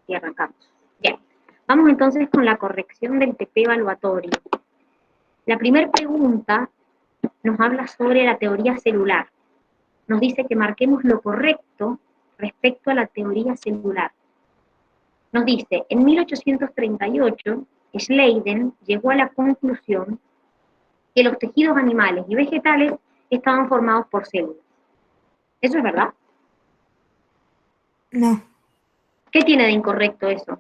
Y arrancamos. Bien. Vamos entonces con la corrección del TP evaluatorio. La primera pregunta nos habla sobre la teoría celular. Nos dice que marquemos lo correcto respecto a la teoría celular. Nos dice, en 1838, Schleiden llegó a la conclusión que los tejidos animales y vegetales estaban formados por células. ¿Eso es verdad? No, ¿Qué tiene de incorrecto eso?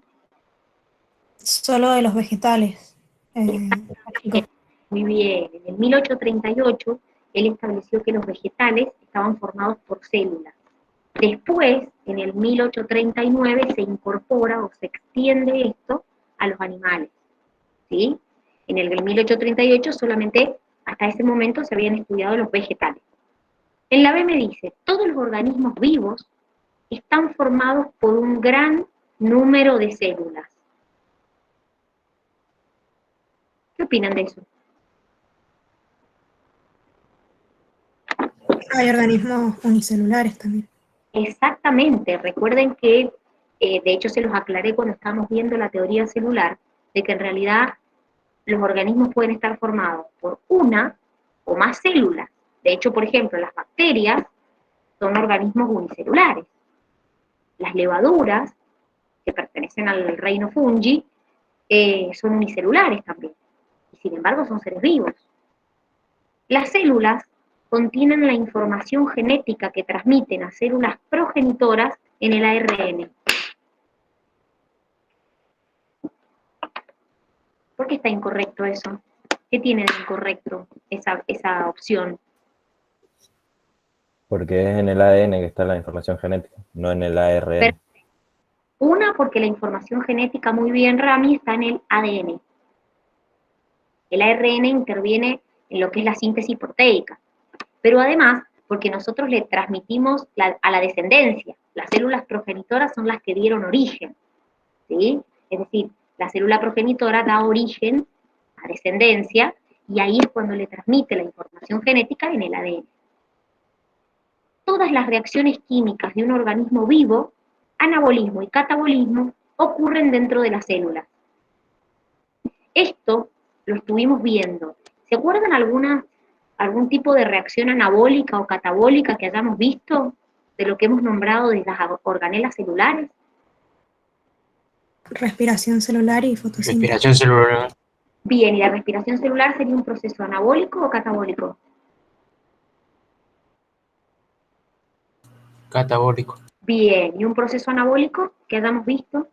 solo de los vegetales. Muy bien, en el 1838 él estableció que los vegetales estaban formados por células. Después, en el 1839, se incorpora o se extiende esto a los animales. ¿Sí? En el 1838 solamente hasta ese momento se habían estudiado los vegetales. En la B me dice, todos los organismos vivos están formados por un gran número de células. ¿Qué opinan de eso? Hay organismos unicelulares también. Exactamente, recuerden que, de hecho se los aclaré cuando estábamos viendo la teoría celular, de que en realidad los organismos pueden estar formados por una o más células. De hecho, por ejemplo, las bacterias son organismos unicelulares. Las levaduras, que pertenecen al reino fungi, son unicelulares también, y sin embargo son seres vivos. Las células contienen la información genética que transmiten a células progenitoras en el ARN. ¿Por qué está incorrecto eso? ¿Qué tiene de incorrecto esa opción? Porque es en el ADN que está la información genética, no en el ARN. Una, porque la información genética, muy bien, Rami, está en el ADN. El ARN interviene en lo que es la síntesis proteica. Pero además, porque nosotros le transmitimos a la descendencia. Las células progenitoras son las que dieron origen. ¿Sí? Es decir, la célula progenitora da origen a descendencia y ahí es cuando le transmite la información genética en el ADN. Todas las reacciones químicas de un organismo vivo, anabolismo y catabolismo, ocurren dentro de las células. Esto lo estuvimos viendo. ¿Se acuerdan algún tipo de reacción anabólica o catabólica que hayamos visto de lo que hemos nombrado de las organelas celulares? Respiración celular y fotosíntesis. Respiración celular. Bien, ¿y la respiración celular sería un proceso anabólico o catabólico? Catabólico. Bien, ¿y un proceso anabólico que hayamos visto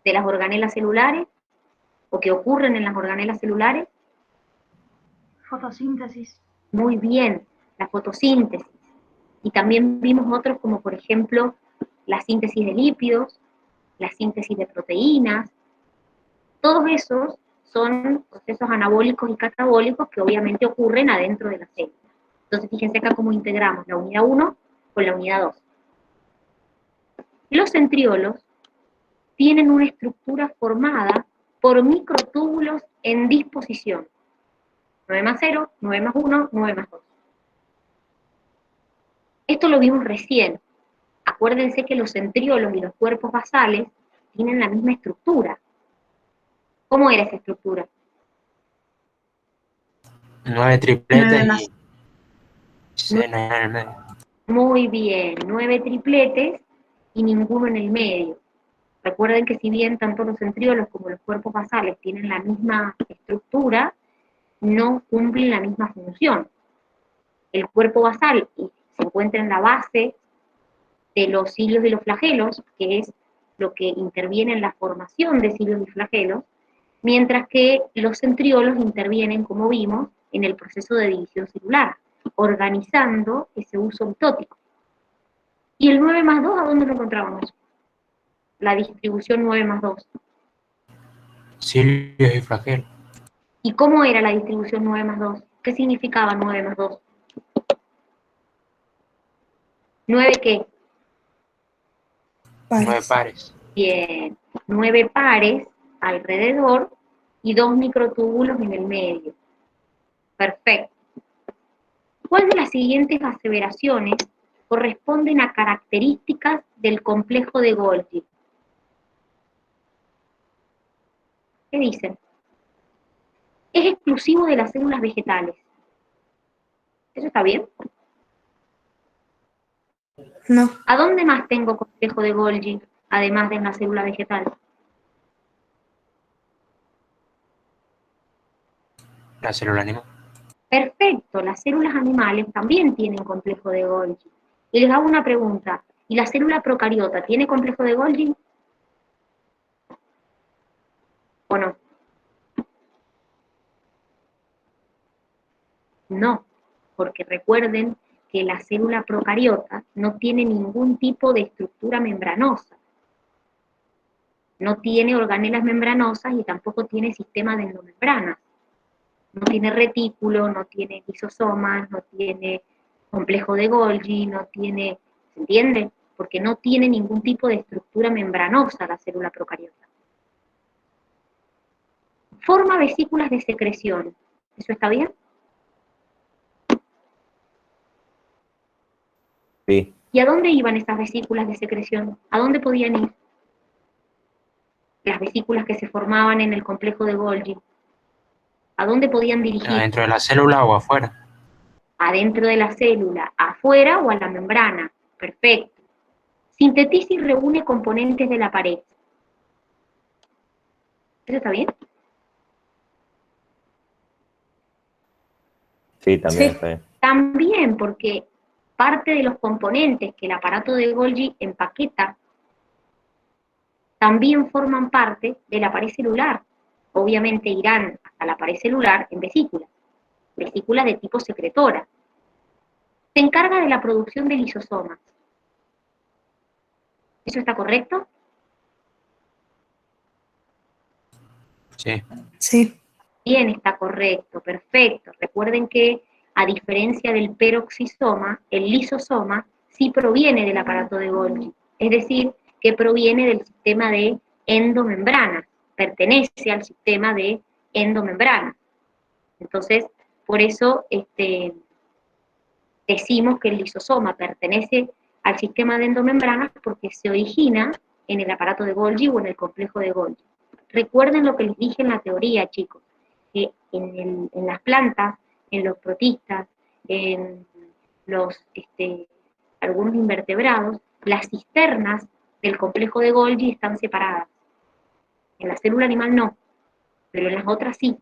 de las organelas celulares o que ocurren en las organelas celulares? Fotosíntesis. Muy bien, la fotosíntesis. Y también vimos otros como por ejemplo la síntesis de lípidos, la síntesis de proteínas. Todos esos son procesos anabólicos y catabólicos que obviamente ocurren adentro de la célula. Entonces fíjense acá cómo integramos la unidad 1 con la unidad 2. Los centriolos tienen una estructura formada por microtúbulos en disposición. 9 más 0, 9 más 1, 9 más 2. Esto lo vimos recién. Acuérdense que los centriolos y los cuerpos basales tienen la misma estructura. ¿Cómo era esa estructura? 9 tripletes 9 más. y 6 en el medio. Muy bien, 9 tripletes y ninguno en el medio. Recuerden que si bien tanto los centriolos como los cuerpos basales tienen la misma estructura, no cumplen la misma función. El cuerpo basal se encuentra en la base de los cilios y los flagelos, que es lo que interviene en la formación de cilios y flagelos, mientras que los centriolos intervienen, como vimos, en el proceso de división celular, organizando ese uso mitótico. ¿Y el 9 más 2 a dónde lo encontrábamos? La distribución 9 más 2. Cilios y flagelos. ¿Y cómo era la distribución 9 más 2? ¿Qué significaba 9 más 2? ¿9 qué? Pares. 9 pares. Bien, 9 pares alrededor y 2 microtúbulos en el medio. Perfecto. ¿Cuál de las siguientes aseveraciones corresponden a características del complejo de Golgi? ¿Qué dicen? Es exclusivo de las células vegetales. ¿Eso está bien? No. ¿A dónde más tengo complejo de Golgi, además de en la célula vegetal? La célula animal. Perfecto, las células animales también tienen complejo de Golgi. Y les hago una pregunta, ¿y la célula procariota tiene complejo de Golgi? ¿O no? No, porque recuerden que la célula procariota no tiene ningún tipo de estructura membranosa. No tiene organelas membranosas y tampoco tiene sistema de endomembranas. No tiene retículo, no tiene lisosomas, no tiene complejo de Golgi, no tiene, ¿se entiende? Porque no tiene ningún tipo de estructura membranosa la célula procariota. Forma vesículas de secreción. ¿Eso está bien? Sí, ¿Y a dónde iban esas vesículas de secreción? ¿A dónde podían ir? Las vesículas que se formaban en el complejo de Golgi. ¿A dónde podían dirigir? ¿Adentro de la célula o afuera? Adentro de la célula, afuera o a la membrana. Perfecto. Sintetiza y reúne componentes de la pared. ¿Eso está bien? sí, también Sí. está bien. También porque parte de los componentes que el aparato de Golgi empaqueta también forman parte de la pared celular. Obviamente irán hasta la pared celular en vesículas de tipo secretora. Se encarga de la producción de lisosomas. ¿Eso está correcto? Sí. Sí. Bien, está correcto, perfecto. Recuerden que, a diferencia del peroxisoma, el lisosoma sí proviene del aparato de Golgi, es decir, que proviene del sistema de endomembranas, pertenece al sistema de endomembranas. Entonces, por eso decimos que el lisosoma pertenece al sistema de endomembranas porque se origina en el aparato de Golgi o en el complejo de Golgi. Recuerden lo que les dije en la teoría, chicos, que en las plantas, en los protistas, en los, algunos invertebrados, las cisternas del complejo de Golgi están separadas. En la célula animal no, pero en las otras sí.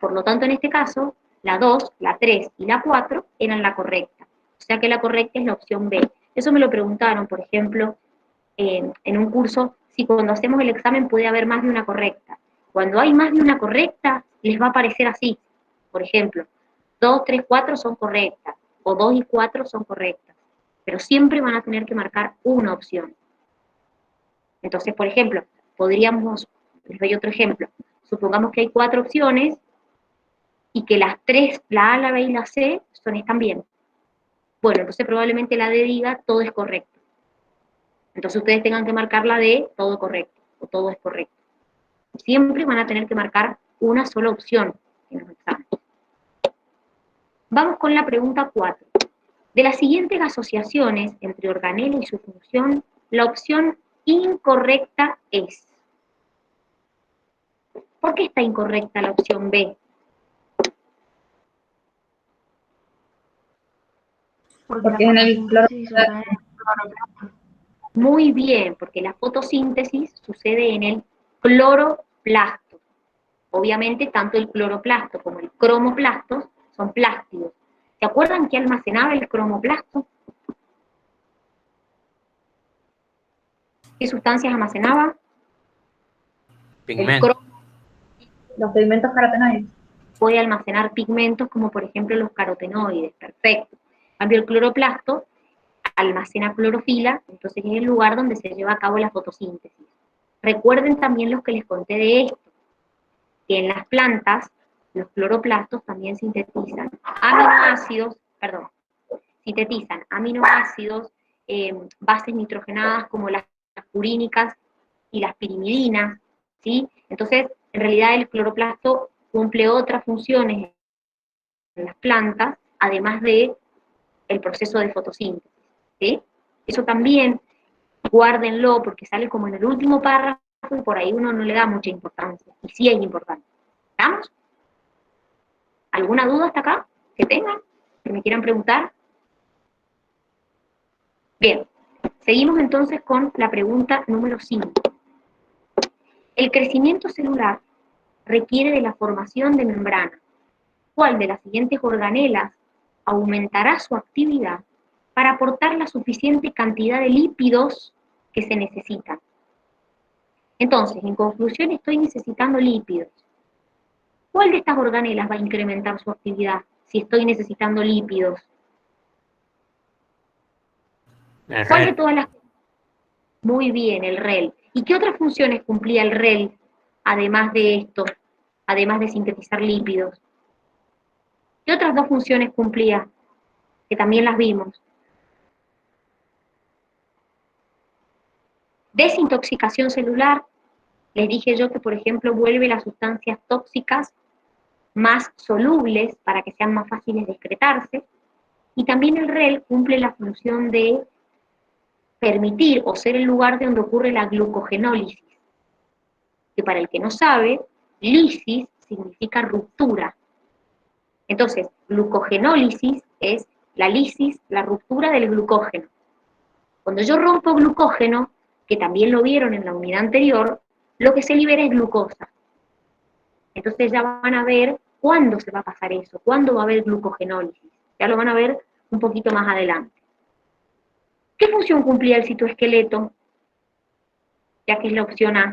Por lo tanto, en este caso, la 2, la 3 y la 4 eran la correcta. O sea que la correcta es la opción B. Eso me lo preguntaron, por ejemplo, en un curso, si cuando hacemos el examen puede haber más de una correcta. Cuando hay más de una correcta, les va a aparecer así. Por ejemplo, 2, 3, 4 son correctas, o 2 y 4 son correctas. Pero siempre van a tener que marcar una opción. Entonces, por ejemplo, podríamos, les doy otro ejemplo, supongamos que hay 4 opciones, y que las 3, la A, la B y la C, están bien. Bueno, entonces probablemente la D diga todo es correcto. Entonces ustedes tengan que marcar la D, todo correcto, o todo es correcto. Siempre van a tener que marcar una sola opción en los exámenes. Vamos con la pregunta 4. De las siguientes asociaciones entre organelo y su función, la opción incorrecta es. ¿Por qué está incorrecta la opción B? Porque en el cloroplasto. Muy bien, porque la fotosíntesis sucede en el cloroplasto. Obviamente, tanto el cloroplasto como el cromoplasto son plásticos. ¿Se acuerdan qué almacenaba el cromoplasto? ¿Qué sustancias almacenaba? Pigmento. Los pigmentos carotenoides. Puede almacenar pigmentos como por ejemplo los carotenoides, perfecto. En cambio el cloroplasto almacena clorofila, entonces es el lugar donde se lleva a cabo la fotosíntesis. Recuerden también los que les conté de esto, que en las plantas los cloroplastos también sintetizan aminoácidos, bases nitrogenadas como las purínicas y las pirimidinas, ¿sí? Entonces, en realidad el cloroplasto cumple otras funciones en las plantas, además de el proceso de fotosíntesis, ¿sí? Eso también, guárdenlo, porque sale como en el último párrafo y por ahí uno no le da mucha importancia, y sí es importante. ¿Estamos? ¿Alguna duda hasta acá que tengan? ¿Que me quieran preguntar? Bien, seguimos entonces con la pregunta número 5. El crecimiento celular requiere de la formación de membranas. ¿Cuál de las siguientes organelas aumentará su actividad para aportar la suficiente cantidad de lípidos que se necesitan? Entonces, en conclusión, estoy necesitando lípidos. ¿Cuál de estas organelas va a incrementar su actividad si estoy necesitando lípidos? El ¿Cuál de REL. todas las... Muy bien, el REL. ¿Y qué otras funciones cumplía el REL, además de esto, además de sintetizar lípidos? ¿Qué otras dos funciones cumplía? Que también las vimos. Desintoxicación celular. Les dije yo que, por ejemplo, vuelve las sustancias tóxicas más solubles para que sean más fáciles de excretarse. Y también el REL cumple la función de permitir o ser el lugar de donde ocurre la glucogenólisis, que para el que no sabe, lisis significa ruptura. Entonces, glucogenólisis es la lisis, la ruptura del glucógeno. Cuando yo rompo glucógeno, que también lo vieron en la unidad anterior, lo que se libera es glucosa. Entonces ya van a ver cuándo se va a pasar eso, cuándo va a haber glucogenólisis. Ya lo van a ver un poquito más adelante. ¿Qué función cumplía el citoesqueleto? Ya que es la opción A.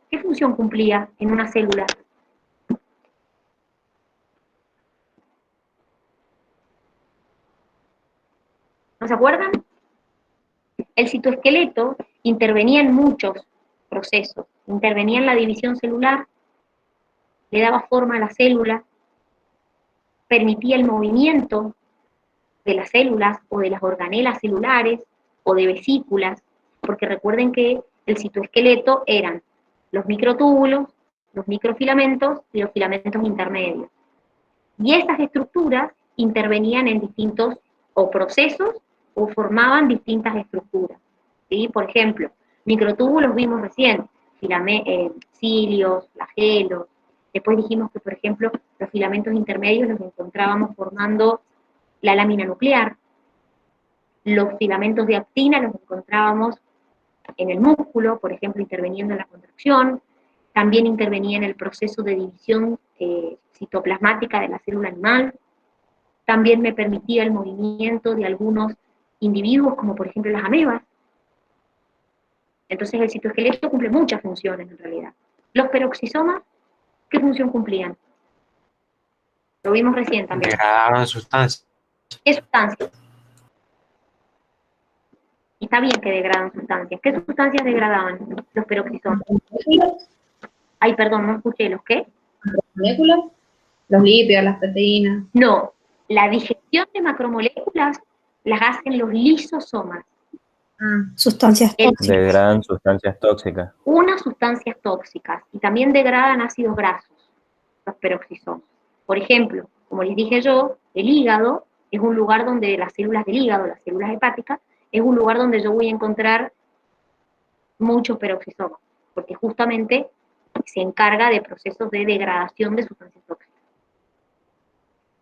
¿Qué función cumplía en una célula? ¿No se acuerdan? El citoesqueleto intervenía en muchos procesos. Intervenía en la división celular, le daba forma a la célula, permitía el movimiento de las células o de las organelas celulares o de vesículas, porque recuerden que el citoesqueleto eran los microtúbulos, los microfilamentos y los filamentos intermedios. Y estas estructuras intervenían en distintos o procesos o formaban distintas estructuras. ¿Sí? Por ejemplo, microtúbulos vimos recién, cilios, flagelos. Después dijimos que, por ejemplo, los filamentos intermedios los encontrábamos formando la lámina nuclear. Los filamentos de actina los encontrábamos en el músculo, por ejemplo, interviniendo en la contracción. También intervenía en el proceso de división citoplasmática de la célula animal. También me permitía el movimiento de algunos individuos, como por ejemplo las amebas. Entonces el citoesqueleto cumple muchas funciones en realidad. Los peroxisomas, ¿qué función cumplían? Lo vimos recién también. Degradaron sustancias. ¿Qué sustancias? Y está bien que degradan sustancias. ¿Qué sustancias degradaban los peroxisomas? Ay, perdón, no escuché. ¿Los qué? Las moléculas, los lípidos, las proteínas. No, la digestión de macromoléculas las hacen los lisosomas. Sustancias tóxicas. Degradan sustancias tóxicas. Unas sustancias tóxicas y también degradan ácidos grasos, los peroxisomas. Por ejemplo, como les dije yo, el hígado es un lugar donde las células del hígado, las células hepáticas, es un lugar donde yo voy a encontrar muchos peroxisomas, porque justamente se encarga de procesos de degradación de sustancias tóxicas.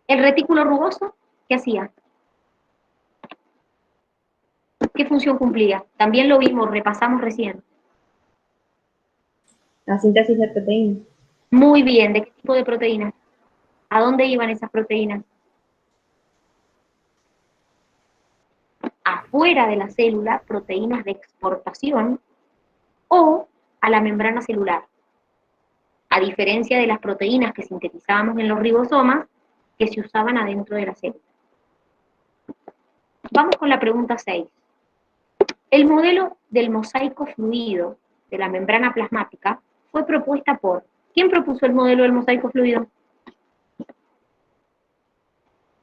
El retículo rugoso, ¿qué hacía? ¿Qué función cumplía? También lo vimos, repasamos recién. La síntesis de proteínas. Muy bien, ¿de qué tipo de proteínas? ¿A dónde iban esas proteínas? Afuera de la célula, proteínas de exportación, o a la membrana celular. A diferencia de las proteínas que sintetizábamos en los ribosomas, que se usaban adentro de la célula. Vamos con la pregunta 6. El modelo del mosaico fluido de la membrana plasmática fue propuesta por... ¿Quién propuso el modelo del mosaico fluido?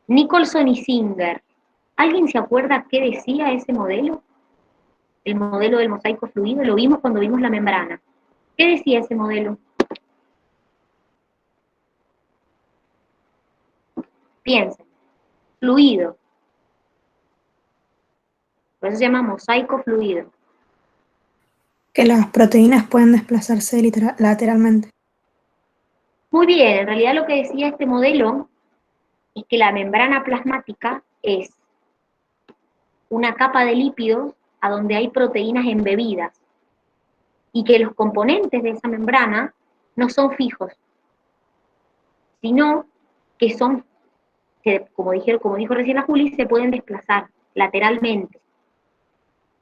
Nicholson y Singer. ¿Alguien se acuerda qué decía ese modelo? El modelo del mosaico fluido, lo vimos cuando vimos la membrana. ¿Qué decía ese modelo? Piensen. Fluido. Por eso se llama mosaico fluido. Que las proteínas pueden desplazarse lateralmente. Muy bien, en realidad lo que decía este modelo es que la membrana plasmática es una capa de lípidos a donde hay proteínas embebidas y que los componentes de esa membrana no son fijos, sino que son, como dijo recién la Juli, se pueden desplazar lateralmente.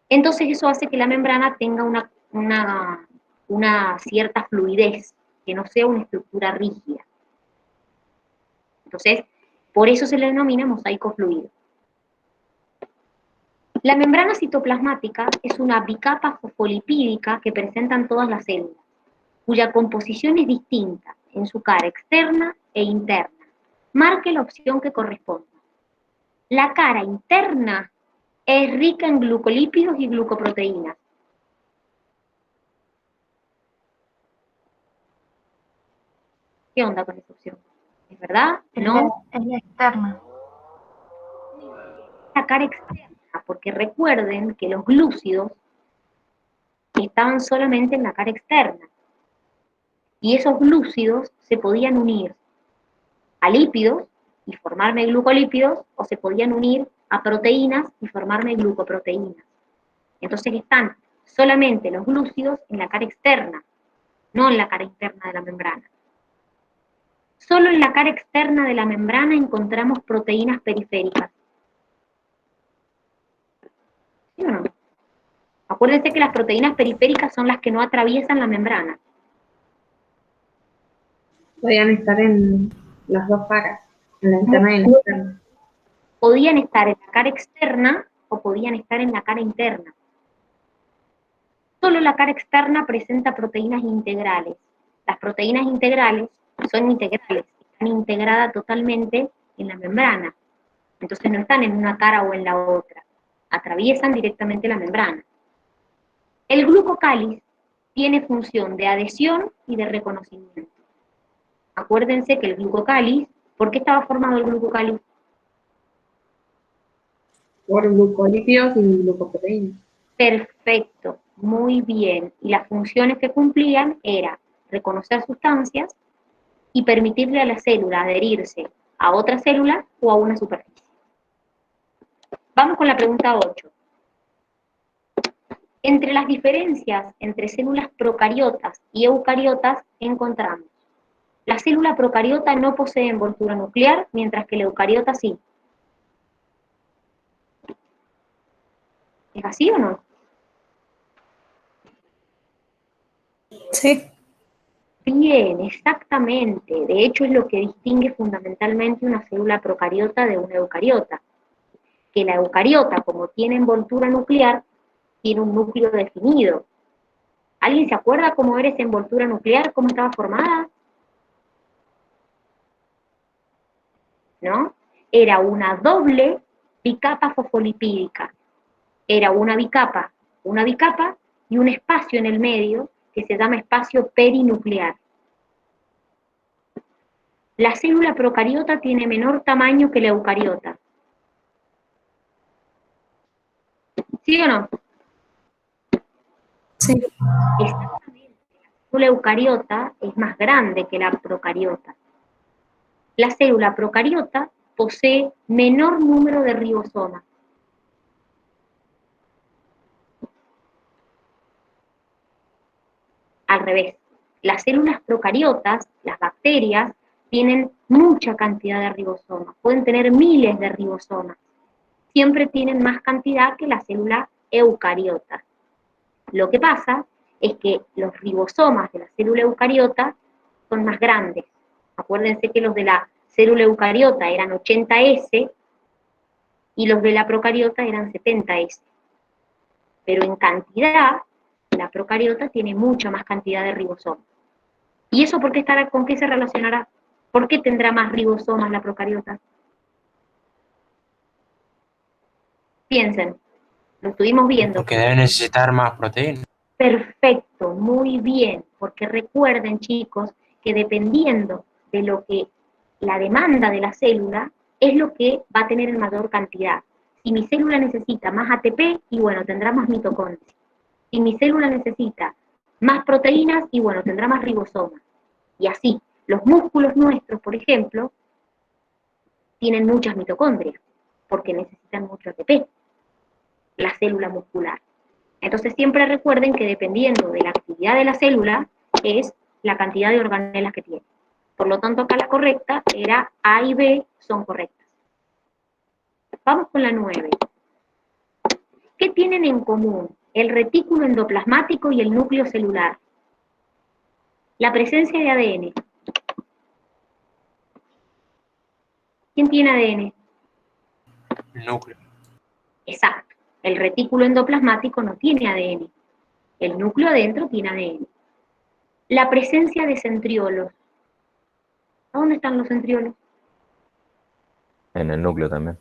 Entonces eso hace que la membrana tenga una cierta fluidez, que no sea una estructura rígida. Entonces, por eso se le denomina mosaico fluido. La membrana citoplasmática es una bicapa fosfolipídica que presentan todas las células, cuya composición es distinta en su cara externa e interna. Marque la opción que corresponda. La cara interna es rica en glucolípidos y glucoproteínas. ¿Qué onda con esa opción? ¿Es verdad? ¿No? Es la externa. La cara externa, porque recuerden que los glúcidos estaban solamente en la cara externa. Y esos glúcidos se podían unir a lípidos y formarme glucolípidos, o se podían unir a proteínas y formarme glucoproteínas. Entonces están solamente los glúcidos en la cara externa, no en la cara interna de la membrana. Solo en la cara externa de la membrana encontramos proteínas periféricas. ¿Sí o no? Acuérdense que las proteínas periféricas son las que no atraviesan la membrana. Podían estar en las dos caras, en la interna y en la externa. Podían estar en la cara externa o podían estar en la cara interna. Solo la cara externa presenta proteínas integrales. Las proteínas integrales son integrales, están integradas totalmente en la membrana. Entonces no están en una cara o en la otra, atraviesan directamente la membrana. El glucocáliz tiene función de adhesión y de reconocimiento. Acuérdense que el glucocáliz, ¿por qué estaba formado el glucocáliz? Por glucolípidos y glucoproteínas. Perfecto, muy bien. Y las funciones que cumplían era reconocer sustancias y permitirle a la célula adherirse a otra célula o a una superficie. Vamos con la pregunta 8. Entre las diferencias entre células procariotas y eucariotas encontramos: la célula procariota no posee envoltura nuclear, mientras que la eucariota sí. ¿Es así o no? Sí. Bien, exactamente. De hecho, es lo que distingue fundamentalmente una célula procariota de una eucariota. Que la eucariota, como tiene envoltura nuclear, tiene un núcleo definido. ¿Alguien se acuerda cómo era esa envoltura nuclear? ¿Cómo estaba formada? ¿No? Era una doble bicapa fosfolipídica. Era una bicapa y un espacio en el medio que se llama espacio perinuclear. La célula procariota tiene menor tamaño que la eucariota. ¿Sí o no? Sí. Exactamente. La célula eucariota es más grande que la procariota. La célula procariota posee menor número de ribosomas. Al revés, las células procariotas, las bacterias, tienen mucha cantidad de ribosomas, pueden tener miles de ribosomas. Siempre tienen más cantidad que la célula eucariota. Lo que pasa es que los ribosomas de la célula eucariota son más grandes. Acuérdense que los de la célula eucariota eran 80S y los de la procariota eran 70S. Pero en cantidad, la procariota tiene mucha más cantidad de ribosomas. ¿Y eso por qué estará, con qué se relacionará? ¿Por qué tendrá más ribosomas la procariota? Piensen, lo estuvimos viendo. Porque debe necesitar más proteínas. Perfecto, muy bien, porque recuerden, chicos, que dependiendo de lo que la demanda de la célula, es lo que va a tener en mayor cantidad. Si mi célula necesita más ATP, y bueno, tendrá más mitocondrias. Si mi célula necesita más proteínas, y bueno, tendrá más ribosomas. Y así, los músculos nuestros, por ejemplo, tienen muchas mitocondrias, porque necesitan mucho ATP, la célula muscular. Entonces siempre recuerden que dependiendo de la actividad de la célula, es la cantidad de organelas que tiene. Por lo tanto, acá la correcta era A y B son correctas. Vamos con la 9. ¿Qué tienen en común el retículo endoplasmático y el núcleo celular? La presencia de ADN. ¿Quién tiene ADN? El núcleo. Exacto. El retículo endoplasmático no tiene ADN. El núcleo adentro tiene ADN. La presencia de centriolos. ¿A dónde están los centriolos? En el núcleo también.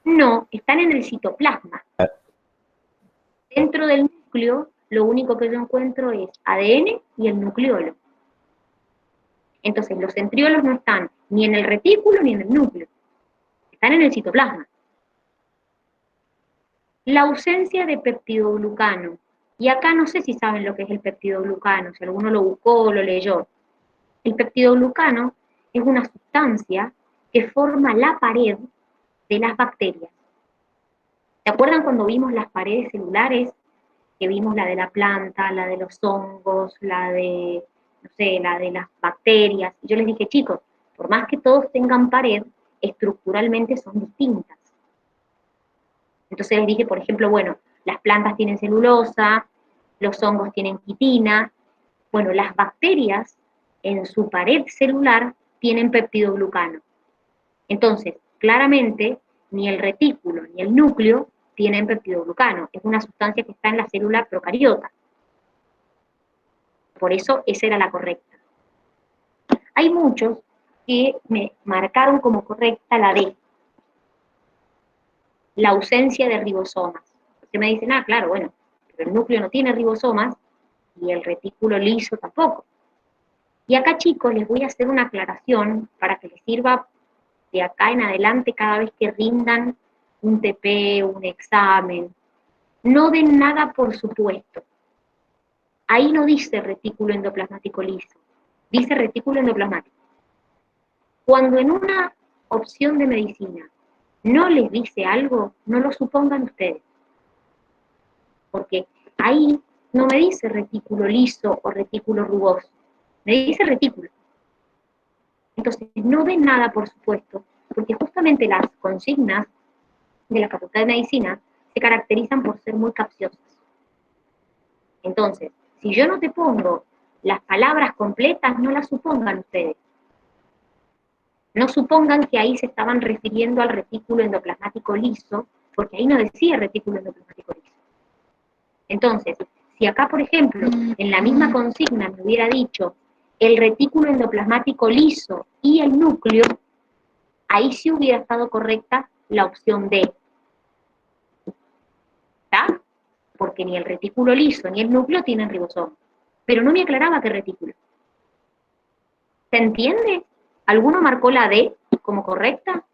No, están en el citoplasma. Dentro del núcleo, lo único que yo encuentro es ADN y el nucleolo. Entonces, los centriolos no están ni en el retículo ni en el núcleo. Están en el citoplasma. La ausencia de peptidoglucano. Y acá no sé si saben lo que es el peptidoglucano, si alguno lo buscó o lo leyó. El peptidoglucano es una sustancia que forma la pared de las bacterias. ¿Se acuerdan cuando vimos las paredes celulares? Que vimos la de la planta, la de los hongos, la de, no sé, la de las bacterias. Y yo les dije, chicos, por más que todos tengan pared, estructuralmente son distintas. Entonces les dije, por ejemplo, bueno, las plantas tienen celulosa, los hongos tienen quitina. Bueno, las bacterias en su pared celular tienen peptidoglucano. Entonces, claramente, ni el retículo ni el núcleo tienen peptidoglucano. Es una sustancia que está en la célula procariota. Por eso, esa era la correcta. Hay muchos que me marcaron como correcta la D, la ausencia de ribosomas. Porque me dicen, ah, claro, bueno, pero el núcleo no tiene ribosomas y el retículo liso tampoco. Y acá, chicos, les voy a hacer una aclaración para que les sirva de acá en adelante cada vez que rindan un TP, un examen. No den nada por supuesto. Ahí no dice retículo endoplasmático liso, dice retículo endoplasmático. Cuando en una opción de medicina no les dice algo, no lo supongan ustedes. Porque ahí no me dice retículo liso o retículo rugoso, me dice retículo. Entonces, no den nada, por supuesto, porque justamente las consignas de la Facultad de Medicina se caracterizan por ser muy capciosas. Entonces, si yo no te pongo las palabras completas, no las supongan ustedes. No supongan que ahí se estaban refiriendo al retículo endoplasmático liso, porque ahí no decía retículo endoplasmático liso. Entonces, si acá, por ejemplo, en la misma consigna me hubiera dicho el retículo endoplasmático liso y el núcleo, ahí sí hubiera estado correcta la opción D. ¿Está? Porque ni el retículo liso ni el núcleo tienen ribosoma. Pero no me aclaraba qué retículo. ¿Se entiende? ¿Alguno marcó la D como correcta?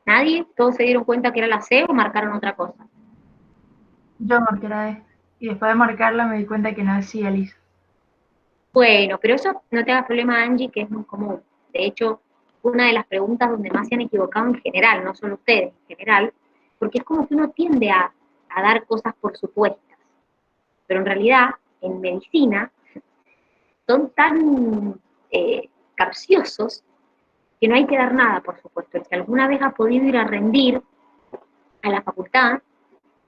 ¿Nadie? ¿Todos se dieron cuenta que era la C o marcaron otra cosa? Yo marqué la D. Y después de marcarla me di cuenta que no decía liso. Bueno, pero eso no te hagas problema, Angie, que es muy común. De hecho, una de las preguntas donde más se han equivocado en general, no solo ustedes, en general, porque es como que uno tiende a dar cosas por supuestas. Pero en realidad, en medicina, son tan capciosos que no hay que dar nada, por supuesto. El que alguna vez ha podido ir a rendir a la facultad,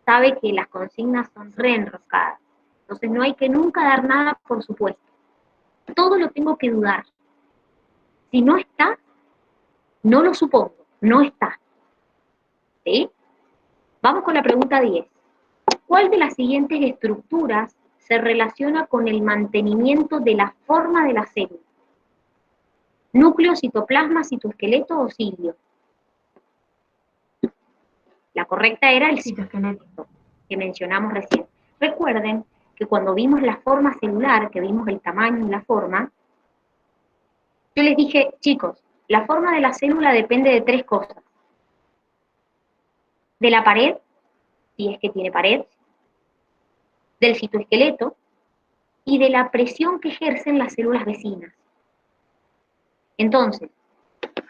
sabe que las consignas son reenroscadas. Entonces no hay que nunca dar nada por supuesto. Todo lo tengo que dudar. Si no está, no lo supongo, no está. ¿Sí? Vamos con la pregunta 10. ¿Cuál de las siguientes estructuras se relaciona con el mantenimiento de la forma de la célula? ¿Núcleo, citoplasma, citoesqueleto o cilio? La correcta era el citoesqueleto, que mencionamos recién. Recuerden que cuando vimos la forma celular, que vimos el tamaño y la forma, yo les dije, chicos, la forma de la célula depende de tres cosas. de la pared, si es que tiene pared, del citoesqueleto y de la presión que ejercen las células vecinas. Entonces,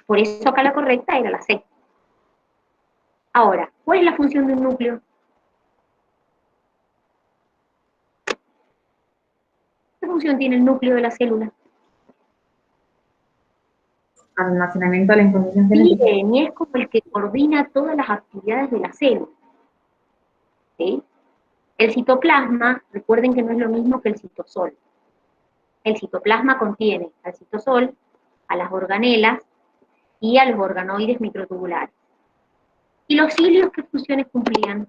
por eso acá la correcta era la C. Ahora, ¿cuál es la función de un núcleo? ¿Qué función tiene el núcleo de la célula? Almacenamiento de la información genética. Bien, y es como el que coordina todas las actividades de la célula. ¿Sí? El citoplasma, recuerden que no es lo mismo que el citosol. El citoplasma contiene al citosol, a las organelas y a los organoides microtubulares. ¿Y los cilios qué funciones cumplían?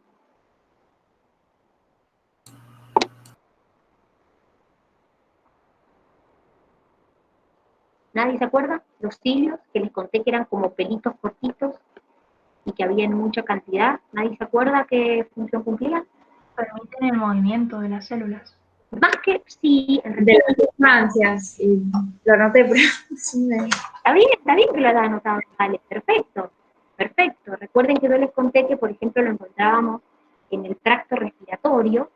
¿Nadie se acuerda? Los cilios, que les conté que eran como pelitos cortitos y que había en mucha cantidad. ¿Nadie se acuerda qué función cumplían? Permiten el movimiento de las células. Más que sí, en De realidad, las sustancias, y lo anoté, pero sí está bien que lo hayas anotado, vale, perfecto, perfecto. Recuerden que yo les conté que, por ejemplo, lo encontrábamos en el tracto respiratorio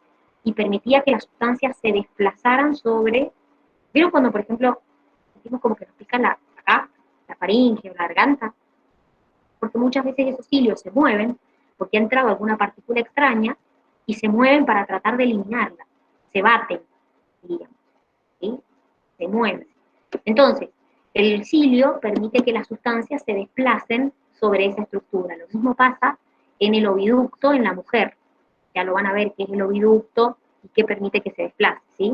y permitía que las sustancias se desplazaran sobre, ¿vieron cuando, por ejemplo, sentimos como que nos pica acá, la faringe o la garganta? Porque muchas veces esos cilios se mueven porque ha entrado alguna partícula extraña y se mueven para tratar de eliminarla, se baten, diríamos, ¿sí? Se mueven. Entonces, el cilio permite que las sustancias se desplacen sobre esa estructura. Lo mismo pasa en el oviducto en la mujer. Ya lo van a ver qué es el oviducto y qué permite que se desplace, ¿sí?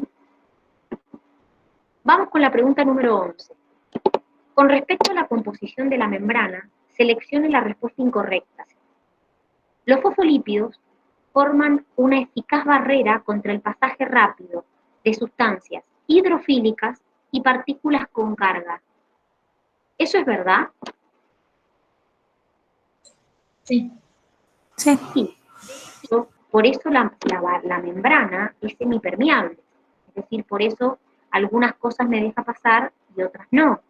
Vamos con la pregunta número 11. Con respecto a la composición de la membrana, seleccione la respuesta incorrecta. Los fosfolípidos forman una eficaz barrera contra el pasaje rápido de sustancias hidrofílicas y partículas con carga. ¿Eso es verdad? Sí. Sí. Sí. Por eso la membrana es semipermeable. Es decir, por eso algunas cosas me deja pasar y otras no.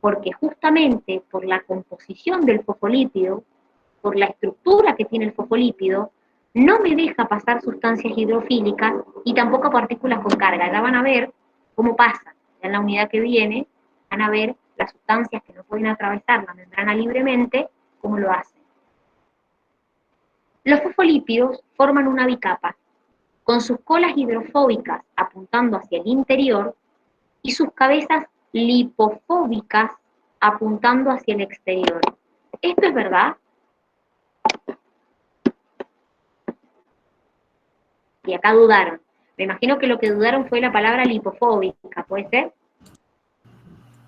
Porque justamente por la composición del fosfolípido, por la estructura que tiene el fosfolípido, no me deja pasar sustancias hidrofílicas y tampoco partículas con carga. Ya van a ver cómo pasa. Ya en la unidad que viene van a ver las sustancias que no pueden atravesar la membrana libremente, cómo lo hacen. Los fosfolípidos forman una bicapa, con sus colas hidrofóbicas apuntando hacia el interior y sus cabezas lipofóbicas apuntando hacia el exterior. ¿Esto es verdad? Y acá dudaron. Me imagino que lo que dudaron fue la palabra lipofóbica, ¿puede ser?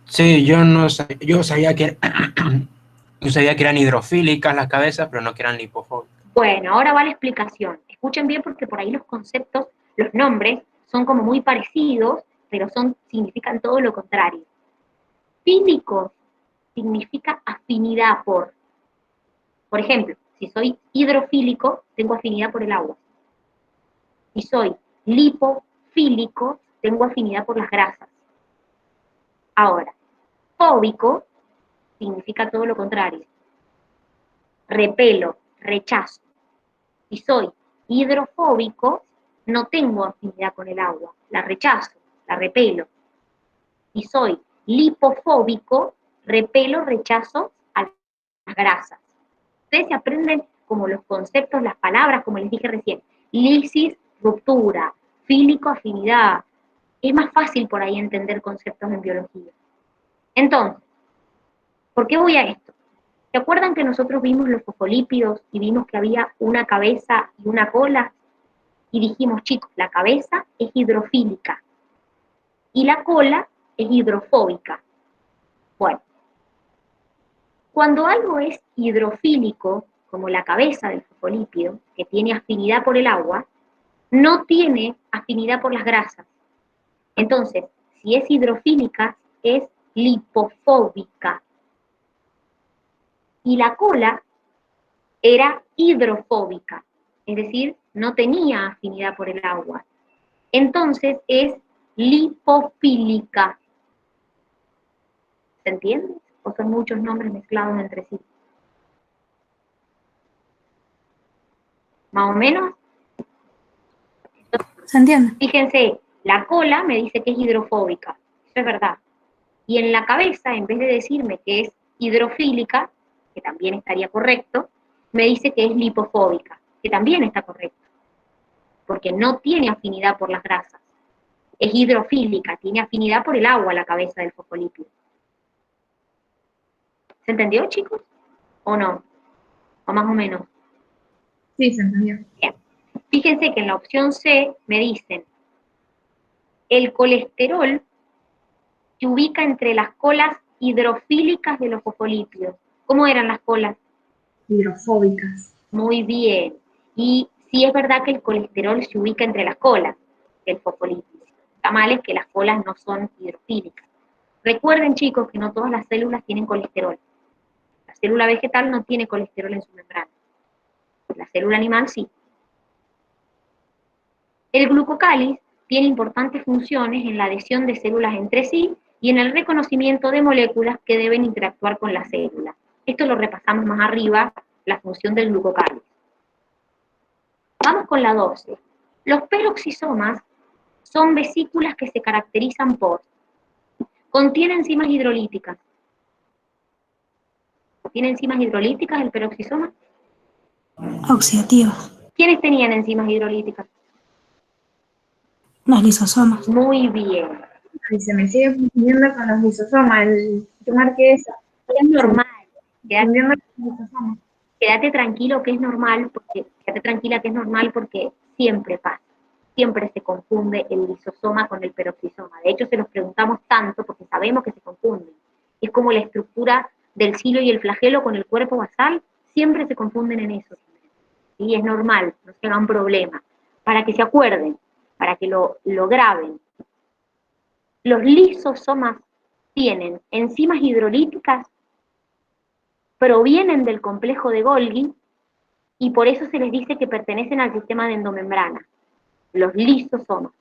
Sí, yo sabía que yo sabía que eran hidrofílicas las cabezas, pero no que eran lipofóbicas. Bueno, ahora va la explicación. Escuchen bien porque por ahí los conceptos, los nombres, son como muy parecidos, pero significan todo lo contrario. Fílico significa afinidad por. Por ejemplo, si soy hidrofílico, tengo afinidad por el agua. Si soy lipofílico, tengo afinidad por las grasas. Ahora, fóbico significa todo lo contrario. Repelo, rechazo. Si soy hidrofóbico, no tengo afinidad con el agua, la rechazo, la repelo. Si soy lipofóbico, repelo, rechazo a las grasas. Ustedes se aprenden como los conceptos, las palabras, como les dije recién. Lisis, ruptura, fílico, afinidad. Es más fácil por ahí entender conceptos en biología. Entonces, ¿por qué voy a esto? ¿Se acuerdan que nosotros vimos los fosfolípidos y vimos que había una cabeza y una cola? Y dijimos, chicos, la cabeza es hidrofílica y la cola es hidrofóbica. Bueno, cuando algo es hidrofílico, como la cabeza del fosfolípido, que tiene afinidad por el agua, no tiene afinidad por las grasas. Entonces, si es hidrofílica, es lipofóbica. Y la cola era hidrofóbica, es decir, no tenía afinidad por el agua. Entonces es lipofílica. ¿Se entiende? ¿O son muchos nombres mezclados entre sí? ¿Más o menos? ¿Se entiende? Fíjense, la cola me dice que es hidrofóbica, eso es verdad. Y en la cabeza, en vez de decirme que es hidrofílica, que también estaría correcto, me dice que es lipofóbica, que también está correcto, porque no tiene afinidad por las grasas. Es hidrofílica, tiene afinidad por el agua la cabeza del fosfolípido. ¿Se entendió, chicos? ¿O no? ¿O más o menos? Sí, se entendió. Bien. Fíjense que en la opción C me dicen, el colesterol se ubica entre las colas hidrofílicas de los fosfolípidos. ¿Cómo eran las colas? Hidrofóbicas. Muy bien. Y sí es verdad que el colesterol se ubica entre las colas del fosfolípido. Está mal es que las colas no son hidrofílicas. Recuerden, chicos, que no todas las células tienen colesterol. La célula vegetal no tiene colesterol en su membrana. La célula animal sí. El glucocáliz tiene importantes funciones en la adhesión de células entre sí y en el reconocimiento de moléculas que deben interactuar con la célula. Esto lo repasamos más arriba, la función del glucocáliz. Vamos con la 12. Los peroxisomas son vesículas que se caracterizan por: contiene enzimas hidrolíticas. ¿Tiene enzimas hidrolíticas el peroxisoma? Oxidativa. ¿Quiénes tenían enzimas hidrolíticas? Los lisosomas. Muy bien. Y se me sigue confundiendo con los lisosomas. Yo marqué esa. Es normal. Confundiendo con los lisosomas. Quédate tranquilo que es normal, quédate tranquila que es normal porque siempre pasa. Siempre se confunde el lisosoma con el peroxisoma. De hecho, se los preguntamos tanto porque sabemos que se confunden. Es como la estructura del cilo y el flagelo con el cuerpo basal, siempre se confunden en eso. Y es normal, no se hagan problema. Para que se acuerden, para que lo graben. Los lisosomas tienen enzimas hidrolíticas, provienen del complejo de Golgi y por eso se les dice que pertenecen al sistema de endomembrana, los lisosomas.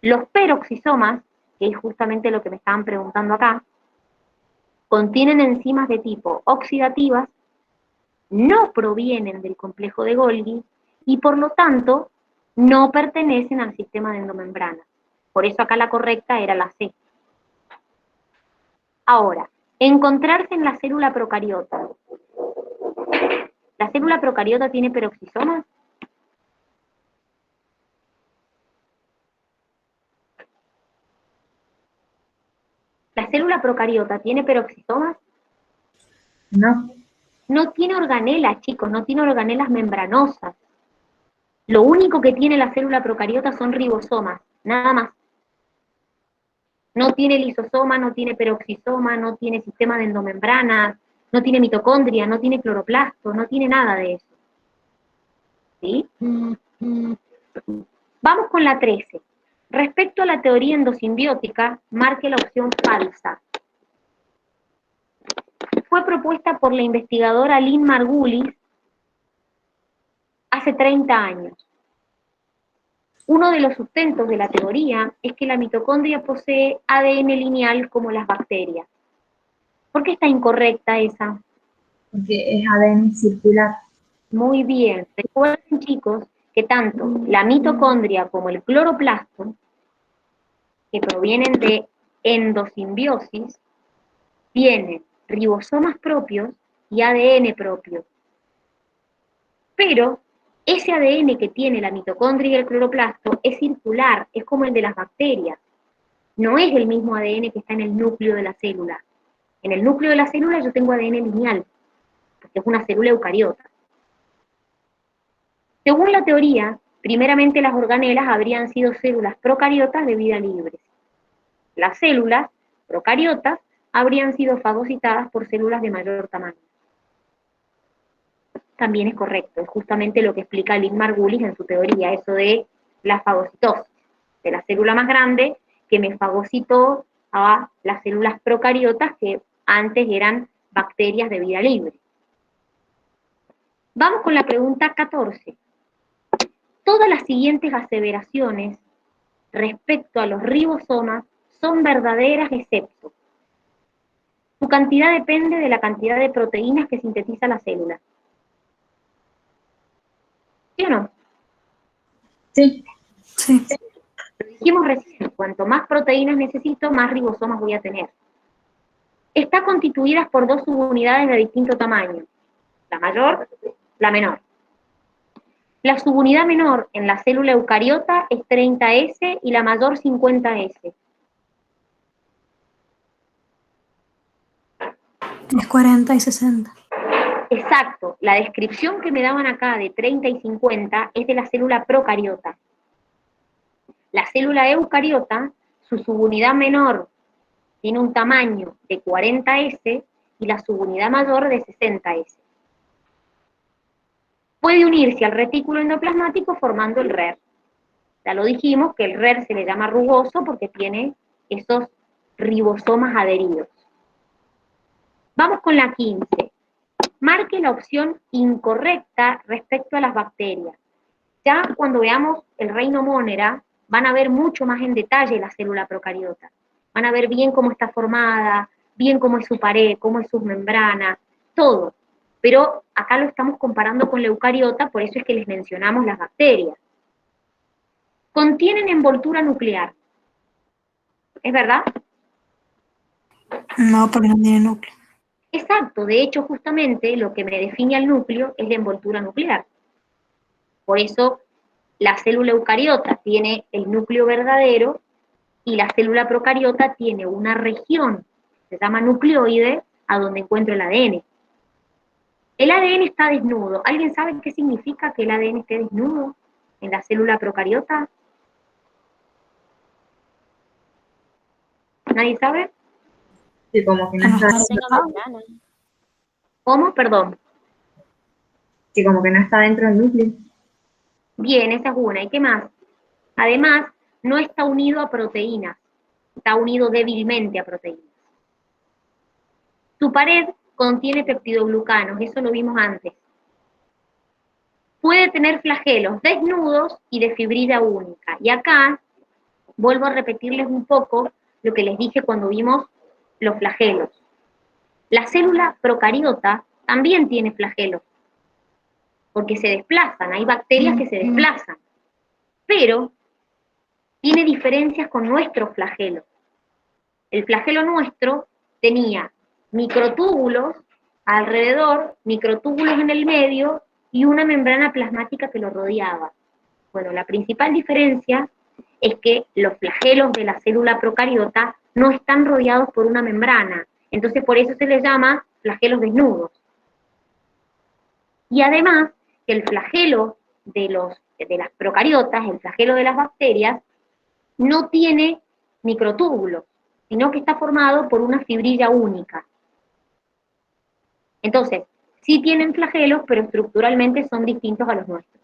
Los peroxisomas, que es justamente lo que me estaban preguntando acá, contienen enzimas de tipo oxidativas, no provienen del complejo de Golgi y por lo tanto no pertenecen al sistema de endomembrana. Por eso acá la correcta era la C. Ahora, encontrarse en la célula procariota. ¿La célula procariota tiene peroxisomas? ¿La célula procariota tiene peroxisomas? No. No tiene organelas, chicos, no tiene organelas membranosas. Lo único que tiene la célula procariota son ribosomas, nada más. No tiene lisosoma, no tiene peroxisoma, no tiene sistema de endomembrana, no tiene mitocondria, no tiene cloroplasto, no tiene nada de eso. ¿Sí? Vamos con la 13. Respecto a la teoría endosimbiótica, marque la opción falsa. Fue propuesta por la investigadora Lynn Margulis hace 30 años. Uno de los sustentos de la teoría es que la mitocondria posee ADN lineal como las bacterias. ¿Por qué está incorrecta esa? Porque es ADN circular. Muy bien. Recuerden, chicos, que tanto la mitocondria como el cloroplasto, que provienen de endosimbiosis, tienen ribosomas propios y ADN propio. Pero ese ADN que tiene la mitocondria y el cloroplasto es circular, es como el de las bacterias. No es el mismo ADN que está en el núcleo de la célula. En el núcleo de la célula yo tengo ADN lineal, porque es una célula eucariota. Según la teoría, primeramente las organelas habrían sido células procariotas de vida libre. Las células procariotas habrían sido fagocitadas por células de mayor tamaño. También es correcto, es justamente lo que explica Lynn Margulis en su teoría, eso de la fagocitosis, de la célula más grande que me fagocitó a las células procariotas que antes eran bacterias de vida libre. Vamos con la pregunta 14. Todas las siguientes aseveraciones respecto a los ribosomas son verdaderas excepto: su cantidad depende de la cantidad de proteínas que sintetiza la célula. ¿Sí o no? Sí. Sí. Lo dijimos recién, cuanto más proteínas necesito, más ribosomas voy a tener. Está constituida por dos subunidades de distinto tamaño, la mayor, la menor. La subunidad menor en la célula eucariota es 30S y la mayor 50S. Es 40 y 60. Exacto, la descripción que me daban acá de 30 y 50 es de la célula procariota. La célula eucariota, su subunidad menor tiene un tamaño de 40S y la subunidad mayor de 60S. Puede unirse al retículo endoplasmático formando el RER. Ya lo dijimos que el RER se le llama rugoso porque tiene esos ribosomas adheridos. Vamos con la 15. Marque la opción incorrecta respecto a las bacterias. Ya cuando veamos el reino Monera, van a ver mucho más en detalle la célula procariota. Van a ver bien cómo está formada, bien cómo es su pared, cómo es su membrana, todo. Pero acá lo estamos comparando con la eucariota, por eso es que les mencionamos las bacterias. Contienen envoltura nuclear. ¿Es verdad? No, porque no tiene núcleo. Exacto, de hecho justamente lo que me define al núcleo es la envoltura nuclear. Por eso la célula eucariota tiene el núcleo verdadero y la célula procariota tiene una región, se llama nucleoide, a donde encuentro el ADN. El ADN está desnudo. ¿Alguien sabe qué significa que el ADN esté desnudo en la célula procariota? ¿Nadie sabe? Sí, como que no Ajá. está, Parecen a membrana. ¿Cómo? Perdón. sí, como que no está dentro del núcleo. Bien, esa es una. ¿Y qué más? Además, no está unido a proteínas. Está unido débilmente a proteínas. Su pared contiene peptidoglucanos, eso lo vimos antes. Puede tener flagelos desnudos y de fibrilla única. Y acá vuelvo a repetirles un poco lo que les dije cuando vimos los flagelos. La célula procariota también tiene flagelos, porque se desplazan, hay bacterias que se desplazan, pero tiene diferencias con nuestros flagelos. El flagelo nuestro tenía microtúbulos alrededor, microtúbulos en el medio y una membrana plasmática que lo rodeaba. Bueno, la principal diferencia es que los flagelos de la célula procariota no están rodeados por una membrana, entonces por eso se les llama flagelos desnudos. Y además, que el flagelo de las procariotas, el flagelo de las bacterias, no tiene microtúbulos, sino que está formado por una fibrilla única. Entonces, sí tienen flagelos, pero estructuralmente son distintos a los nuestros.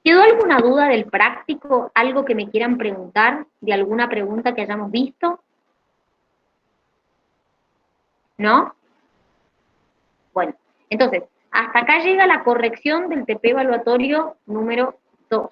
¿Quedó alguna duda del práctico? ¿Algo que me quieran preguntar? ¿De alguna pregunta que hayamos visto? ¿No? Bueno, entonces, hasta acá llega la corrección del TP evaluatorio número